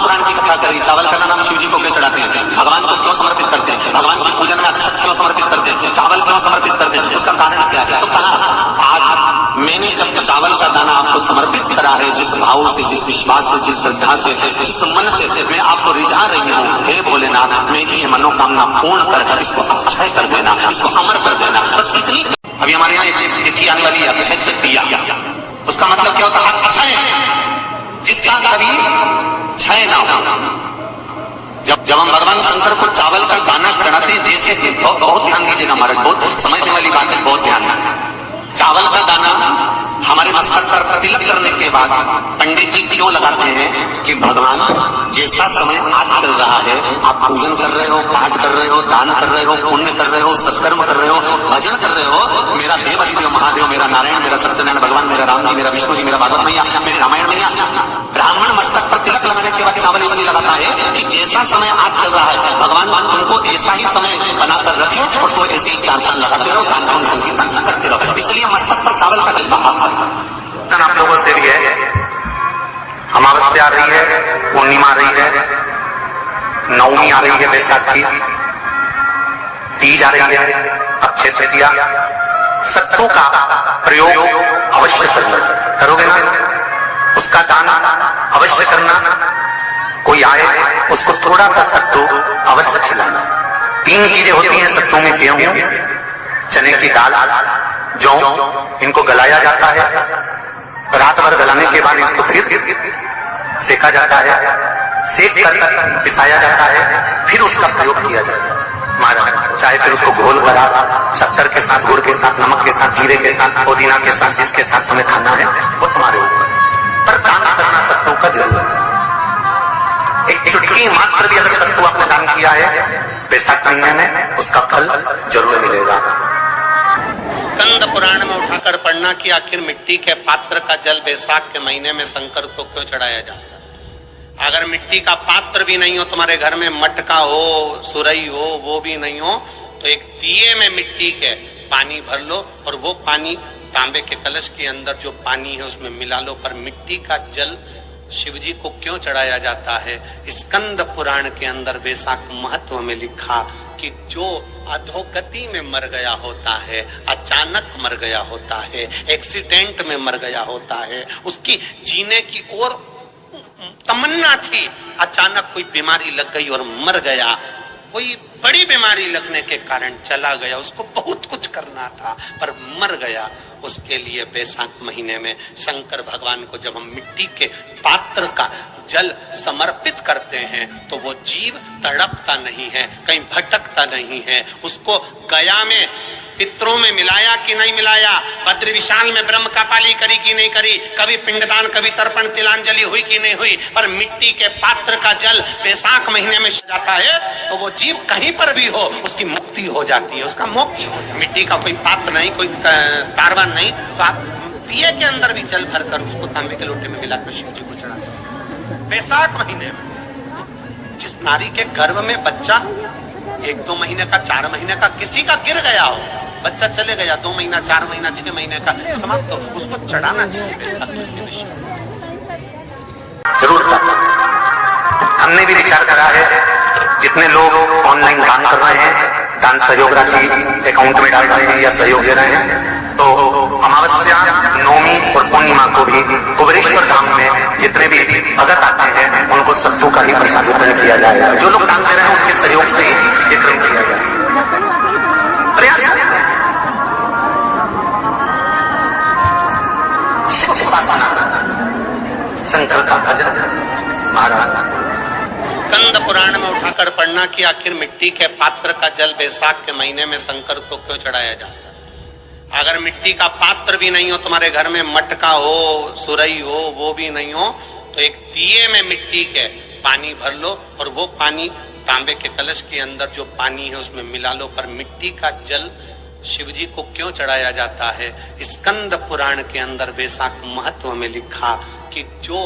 महापुराण की कथा करी, चावल का दाना शिव जी को क्यों चढ़ाते हैं, भगवान को क्यों समर्पित करते हैं, भगवान की पूजन में अक्षत क्यों समर्पित करते हैं, चावल क्यों समर्पित करते हैं, उसका कारण क्या है। तो कहा आज मैंने जब चावल का दाना आपको समर्पित करा है, जिस भाव से, जिस विश्वास से, जिस श्रद्धा से, जिस मन से मैं आपको रिझा रही हूँ, हे भोलेनाथ मेरी ये मनोकामना पूर्ण कर इसको अक्षय कर देना, इसको अमर कर देना, बस इतनी। अभी हमारे यहाँ एक तिथि आने वाली है, अक्षय तृतीया। उसका मतलब क्या होता है, अक्षय, जिसका कभी क्षय ना हो। जब हम भगवान शंकर को चावल का दाना चढ़ाते हैं, जैसे बहुत ध्यान दीजिएगा महाराज, बहुत समझने वाली बात है, बहुत ध्यान। चावल का दाना हमारे मस्तक पर तिलक करने के बाद पंडित जी क्यों लगाते हैं कि भगवान जैसा समय आज चल रहा है, आप पूजन कर रहे हो, पाठ कर रहे हो, दान कर रहे हो, पुण्य कर रहे हो, सत्कर्म कर रहे हो, भजन कर रहे हो, मेरा देव देव महादेव, मेरा नारायण, मेरा सत्यनारायण भगवान, मेरा राम जी, मेरा विष्णु जी, मेरा भागवत मैया, मेरी रामायण मैया। ब्राह्मण मस्तक पर तिलक लगाने के बाद चावल इसलिए लगाता है कि जैसा समय आज चल रहा है, भगवान तुमको ऐसा ही समय बनाकर रखे और तो ऐसे ही चार चांद लगाते रहो, दान पुण्य संकीर्तन करते रहो, इसलिए मस्तक पर चावल का तिलक। आप लोगों से भी है, अमावस्या आ रही है, पूर्णिमा आ रही है, नवमी आ रही है, बैसाख की तीज आ रही है, अक्षय तृतीया, सत्तू का प्रयोग अवश्य करना, करोगे ना, उसका दान अवश्य करना, कोई आए उसको थोड़ा सा सत्तू अवश्य खिलाना। 3 चीजें होती हैं सत्तू में, गेहूं, चने की दाल, जौ, इनको गलाया जाता है, रात भर गलाने के बाद इसको फिर सेका जाता है, सेक कर पिसाया जाता है, फिर उसका प्रयोग किया जाता है महाराज। चाहे फिर उसको घोल करा शक्कर के साथ, गुड़ के साथ, नमक के साथ, जीरे के साथ, पुदीना के साथ, जिसके साथ तुम्हें खाना है वो तुम्हारे ऊपर, पर दान करना सत्तू का जरूर। एक चुटकी मात्र भी अगर सत्तू आपने दान किया है बैसाख महीने में, उसका फल जरूर मिलेगा। स्कंद पुराण में उठाकर पढ़ना कि आखिर मिट्टी के पात्र का जल बैसाख के महीने में शंकर को क्यों चढ़ाया जाता है। अगर मिट्टी का पात्र भी नहीं हो, तुम्हारे घर में मटका हो, सुरई हो, वो भी नहीं हो, तो एक दिए में मिट्टी के पानी भर लो और वो पानी तांबे के कलश के अंदर जो पानी है उसमें मिला लो। पर मिट्टी का जल शिवजी को क्यों चढ़ाया जाता है, स्कंद पुराण के अंदर बैसाख महत्व में लिखा कि जो अधोगति में मर गया होता है, अचानक मर गया होता है, एक्सीडेंट में मर गया होता है, उसकी जीने की और तमन्ना थी, अचानक कोई बीमारी लग गई और मर गया, कोई बड़ी बीमारी लगने के कारण चला गया, उसको बहुत कुछ करना था पर मर गया, उसके लिए बैसाख महीने में शंकर भगवान को जब हम मिट्टी के पात्र का जल समर्पित करते हैं तो वो जीव तड़पता नहीं है, कहीं भटकता नहीं है। उसको गया में पितरों में मिलाया कि नहीं मिलाया, बद्र विशाल में ब्रह्म का पाली करी कि नहीं करी, कभी पिंडदान, कभी तर्पण, तिलांजलि हुई कि नहीं हुई, पर मिट्टी के पात्र का जल बैसाख महीने में जाता है तो वो जीव कहीं पर भी हो उसकी मुक्ति हो जाती है, उसका मोक्ष हो जाता है। मिट्टी का कोई पात्र नहीं, कोई कारवान नहीं, तो आप दिए के अंदर भी जल भरकर उसको तांबे के लोटे में मिलाकर शिव जी को चढ़ा सकते। बैसाख महीने में जिस नारी के गर्भ में बच्चा 1-2 महीने का, 4 महीने का किसी का गिर गया हो, बच्चा चले गया 2 महीना, 4 महीना, 6 महीने का समाप्त हो, उसको चढ़ाना चाहिए बैसाख महीने में जरूर। हमने भी विचार करा है, जितने लोग ऑनलाइन दान कर रहे हैं, दान सहयोग राशि अकाउंट में डाल रहे हैं या सहयोग दे रहे हैं, तो अमावस्या, नवमी और पूर्णिमा को भी कुबेरेश्वर धाम में जितने भी भगत आते हैं उनको सत्तू का ही प्रसाद वितरण किया जाएगा। जो लोग दान दे रहे हैं उनके सहयोग से ही वितरण किया जाएगा। प्रयास शंकर का भजन महाराज। स्कंद पुराण में उठाकर पढ़ना कि आखिर मिट्टी के पात्र का जल बैसाख के महीने में शंकर को क्यों चढ़ाया जाता है। अगर मिट्टी का पात्र भी नहीं हो, तुम्हारे घर में मटका हो, सुरई हो, वो भी नहीं हो, तो एक दिए में मिट्टी के पानी भर लो और वो पानी तांबे के कलश के अंदर जो पानी है उसमें मिला लो। पर मिट्टी का जल शिवजी को क्यों चढ़ाया जाता है, स्कंद पुराण के अंदर बैसाख महत्व में लिखा कि जो